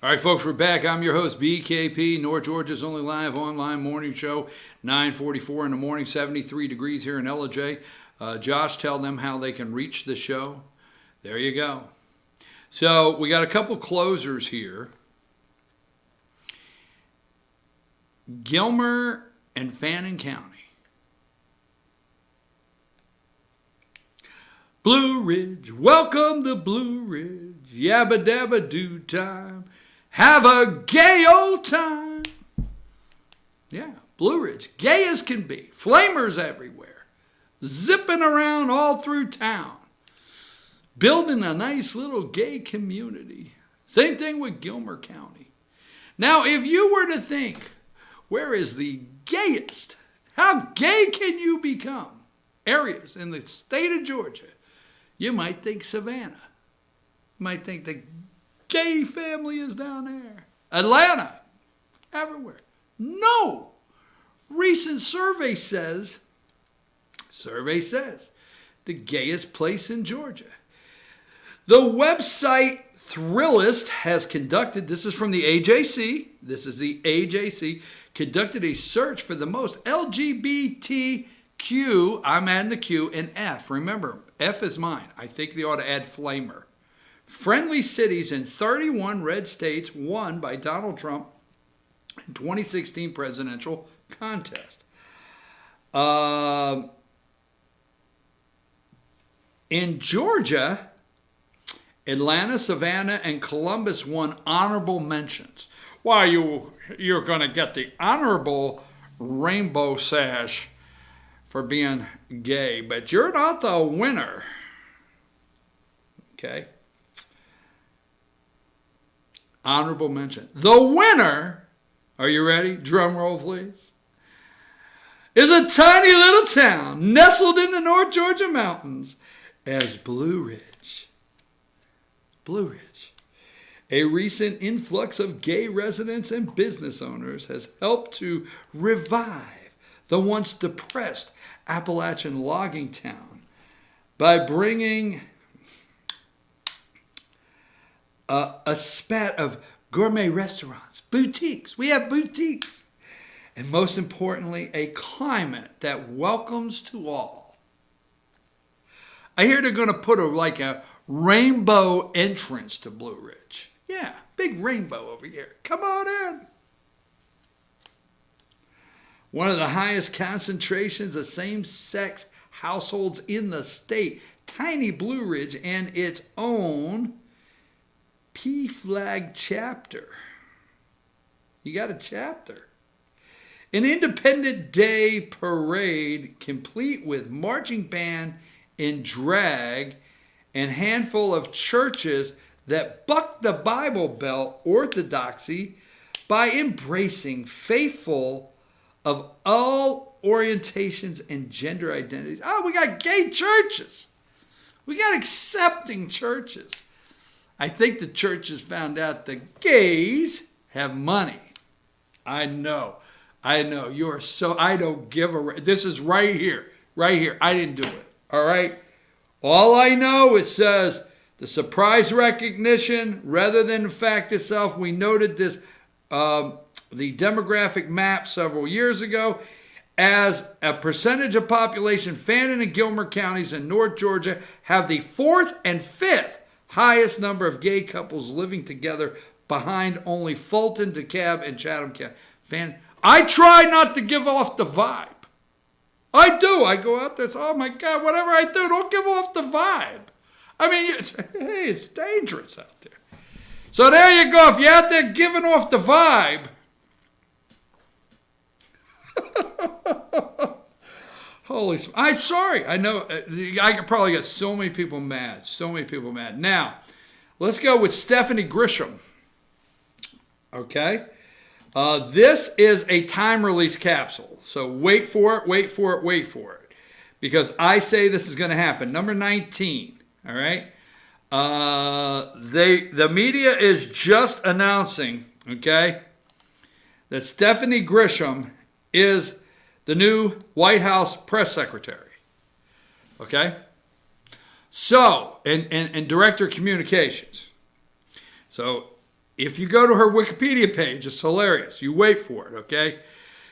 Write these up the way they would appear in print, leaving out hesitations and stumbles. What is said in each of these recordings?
All right, folks, we're back. I'm your host, BKP, North Georgia's only live online morning show, 9:44 in the morning, 73 degrees here in Ellijay. Josh, tell them how they can reach the show. There you go. So we got a couple closers here. Gilmer and Fannin County. Blue Ridge, welcome to Blue Ridge. Yabba dabba do time. Have a gay old time. Yeah, Blue Ridge, gay as can be. Flamers everywhere. Zipping around all through town. Building a nice little gay community. Same thing with Gilmer County. Now, if you were to think, where is the gayest? How gay can you become? Areas in the state of Georgia. You might think Savannah. You might think the gay family is down there. Atlanta. Everywhere. No. Recent survey says the gayest place in Georgia. The website Thrillist has conducted, this is from the AJC, conducted a search for the most LGBTQ, I'm adding the Q, and F. Remember, F is mine. I think they ought to add flamer. Friendly cities in 31 red states won by Donald Trump in 2016 presidential contest. In Georgia, Atlanta, Savannah, and Columbus won honorable mentions. Why, you're going to get the honorable rainbow sash for being gay, but you're not the winner. Okay? Honorable mention. The winner, are you ready? Drum roll, please. Is a tiny little town nestled in the North Georgia mountains as Blue Ridge. Blue Ridge. A recent influx of gay residents and business owners has helped to revive the once depressed Appalachian logging town by bringing a spat of gourmet restaurants, boutiques. We have boutiques. And most importantly, a climate that welcomes to all. I hear they're going to put a rainbow entrance to Blue Ridge. Yeah, big rainbow over here. Come on in. One of the highest concentrations of same-sex households in the state. Tiny Blue Ridge and its own P-Flag chapter. You got a chapter. An Independence Day parade complete with marching band in drag and handful of churches that buck the Bible Belt orthodoxy by embracing faithful of all orientations and gender identities. Oh, we got gay churches. We got accepting churches. I think the churches found out the gays have money. I know. You're so, I don't give a, this is right here. I didn't do it. All right. All I know, it says the surprise recognition rather than the fact itself. We noted this, the demographic map several years ago. As a percentage of population, Fannin and Gilmer counties in North Georgia have the 4th and 5th highest number of gay couples living together, behind only Fulton, DeKalb, and Chatham County. I try not to give off the vibe. I do. I go out there, oh my God, whatever I do, don't give off the vibe. I mean, hey, it's dangerous out there. So there you go. If you're out there giving off the vibe, holy, I'm sorry. I know I could probably get so many people mad. Now, let's go with Stephanie Grisham. Okay? This is a time release capsule. So wait for it. Because I say this is going to happen. Number 19. All right? The media is just announcing, okay, that Stephanie Grisham is the new White House press secretary. Okay? So, and director of communications. So, if you go to her Wikipedia page, it's hilarious. You wait for it, okay?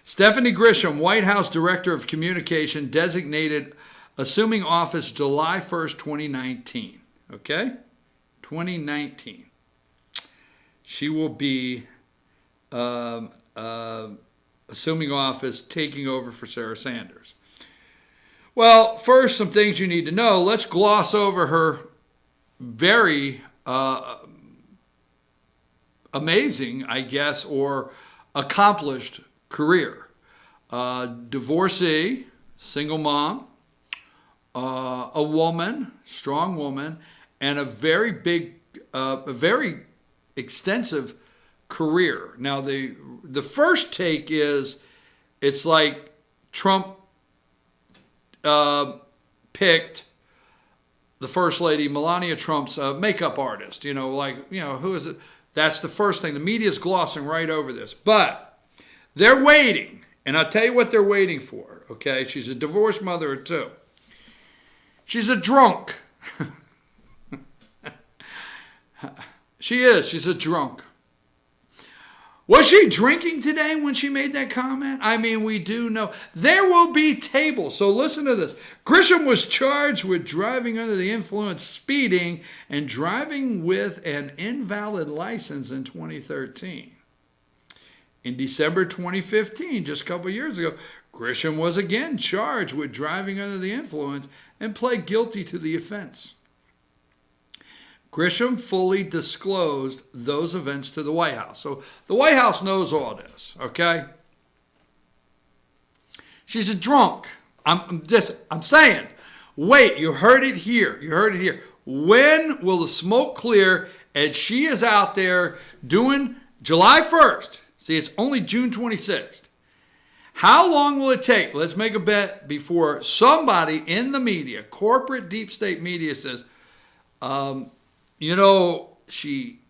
Stephanie Grisham, White House Director of Communication, designated, assuming office July 1st, 2019. Okay? 2019. She will be assuming office, taking over for Sarah Sanders. Well, first, some things you need to know. Let's gloss over her very amazing, I guess, or accomplished career. Divorcee, single mom, a woman, strong woman, and a very big, a very extensive career. Now, the first take is, it's like Trump picked the First Lady, Melania Trump's makeup artist. Who is it? That's the first thing. The media's glossing right over this. But they're waiting. And I'll tell you what they're waiting for, okay? She's a divorced mother of two. She's a drunk. She is. She's a drunk. Was she drinking today when she made that comment? I mean, we do know. There will be tables. So listen to this. Grisham was charged with driving under the influence, speeding, and driving with an invalid license in 2013. In December 2015, just a couple years ago, Grisham was again charged with driving under the influence and pled guilty to the offense. Grisham fully disclosed those events to the White House. So the White House knows all this, okay? She's a drunk. I'm saying, wait, you heard it here. You heard it here. When will the smoke clear and she is out there doing July 1st? See, it's only June 26th. How long will it take? Let's make a bet before somebody in the media, corporate deep state media, says, she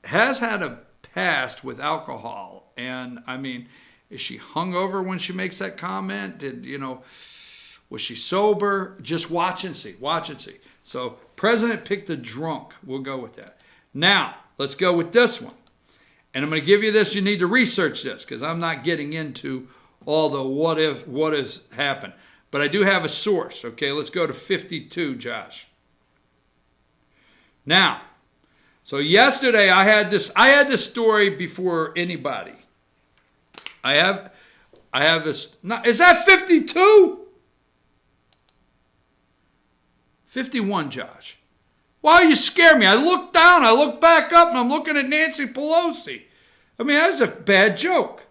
has had a past with alcohol. And, I mean, is she hungover when she makes that comment? Was she sober? Just watch and see. Watch and see. So, President picked the drunk. We'll go with that. Now, let's go with this one. And I'm going to give you this. You need to research this because I'm not getting into all the what has happened. But I do have a source. Okay, let's go to 52, Josh. Now, so yesterday I had this story before anybody. I have this. Is that 52? 51, Josh. Why you scare me? I look down, I look back up, and I'm looking at Nancy Pelosi. I mean, that's a bad joke.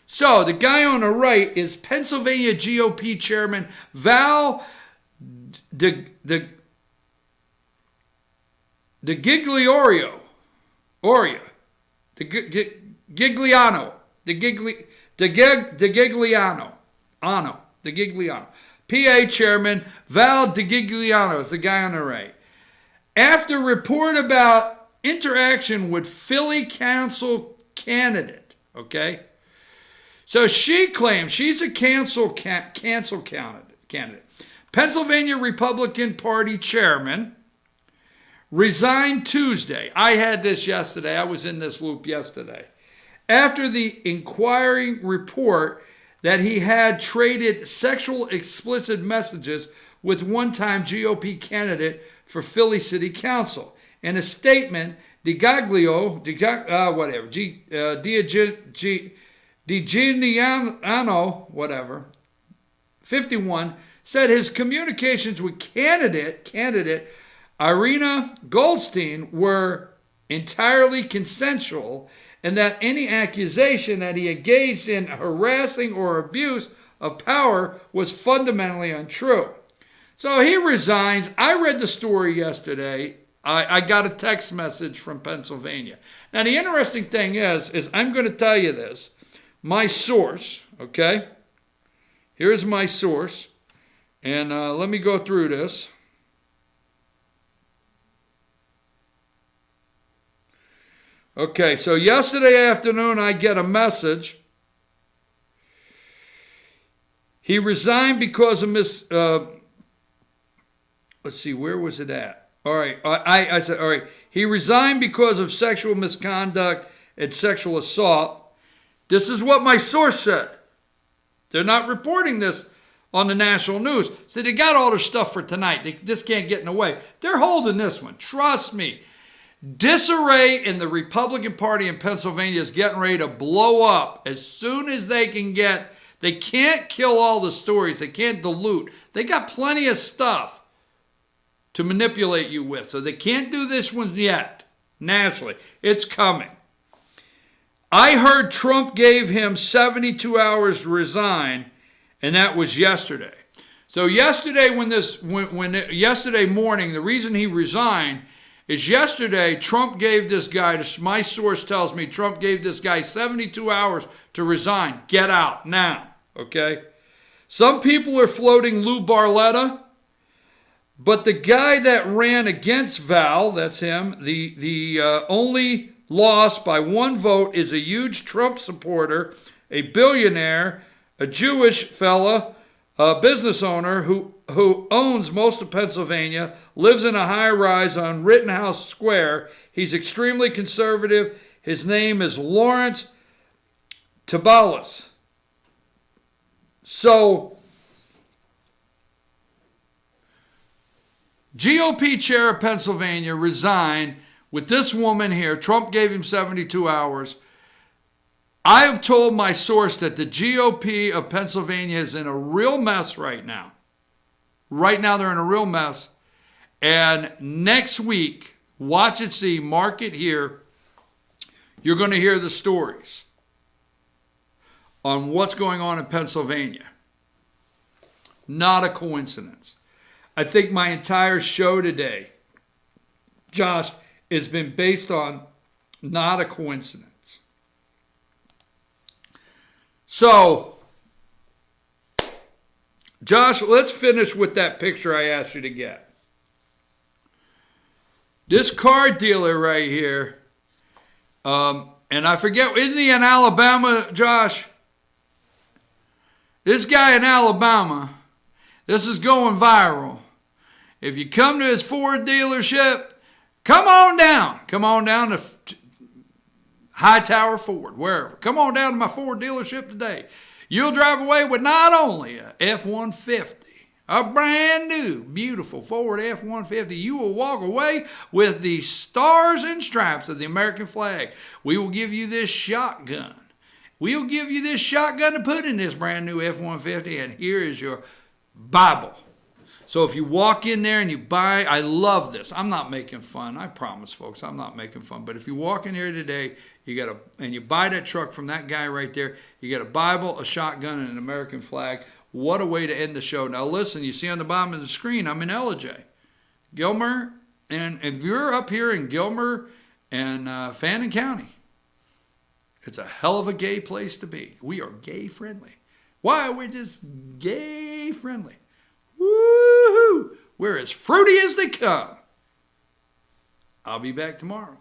So the guy on the right is Pennsylvania GOP Chairman Val DeGigliano. PA Chairman Val DeGigliano is the guy on the right. After report about interaction with Philly council candidate, okay? So she claims she's a cancel candidate. Pennsylvania Republican Party chairman resigned Tuesday. I had this yesterday. I was in this loop yesterday. After the inquiring report that he had traded sexual explicit messages with one-time GOP candidate for Philly City Council. In a statement, DiGigliano, 51, said his communications with candidate Irina Goldstein were entirely consensual and that any accusation that he engaged in harassing or abuse of power was fundamentally untrue. So he resigns. I read the story yesterday. I got a text message from Pennsylvania. Now, the interesting thing is I'm going to tell you this. My source, okay? Here's my source. And let me go through this. Okay, so yesterday afternoon I get a message. He resigned because of let's see, where was it at? All right. I said, all right. He resigned because of sexual misconduct and sexual assault. This is what my source said. They're not reporting this on the national news. So they got all their stuff for tonight. This can't get in the way. They're holding this one. Trust me. Disarray in the Republican Party in Pennsylvania is getting ready to blow up as soon as they can get. They can't kill all the stories. They can't dilute. They got plenty of stuff to manipulate you with. So they can't do this one yet. Nationally. It's coming. I heard Trump gave him 72 hours to resign, and that was yesterday. So yesterday yesterday morning, the reason he resigned is yesterday Trump gave this guy, my source tells me Trump gave this guy 72 hours to resign. Get out now, okay? Some people are floating Lou Barletta, but the guy that ran against Val, that's him, the only loss by one vote is a huge Trump supporter, a billionaire, a Jewish fella, a business owner who owns most of Pennsylvania, lives in a high-rise on Rittenhouse Square. He's extremely conservative. His name is Lawrence Tabalis. So, GOP chair of Pennsylvania resigned with this woman here. Trump gave him 72 hours. I have told my source that the GOP of Pennsylvania is in a real mess right now. Right now they're in a real mess. And next week, watch it see, mark it here, you're going to hear the stories on what's going on in Pennsylvania. Not a coincidence. I think my entire show today, Josh, has been based on not a coincidence. So, Josh, let's finish with that picture I asked you to get. This car dealer right here, and I forget, isn't he in Alabama, Josh? This guy in Alabama, this is going viral. If you come to his Ford dealership, come on down. Come on down to Hightower Ford, wherever. Come on down to my Ford dealership today. You'll drive away with not only a F-150, a brand new, beautiful Ford F-150. You will walk away with the stars and stripes of the American flag. We will give you this shotgun. We'll give you this shotgun to put in this brand new F-150, and here is your Bible. So if you walk in there and you buy, I love this. I'm not making fun. I promise, folks, I'm not making fun. But if you walk in here today, and you buy that truck from that guy right there, you get a Bible, a shotgun, and an American flag. What a way to end the show. Now listen, you see on the bottom of the screen, I'm in Ellijay. Gilmer, and if you're up here in Gilmer and Fannin County, it's a hell of a gay place to be. We are gay friendly. Why? We're just gay friendly. Woo-hoo! We're as fruity as they come. I'll be back tomorrow.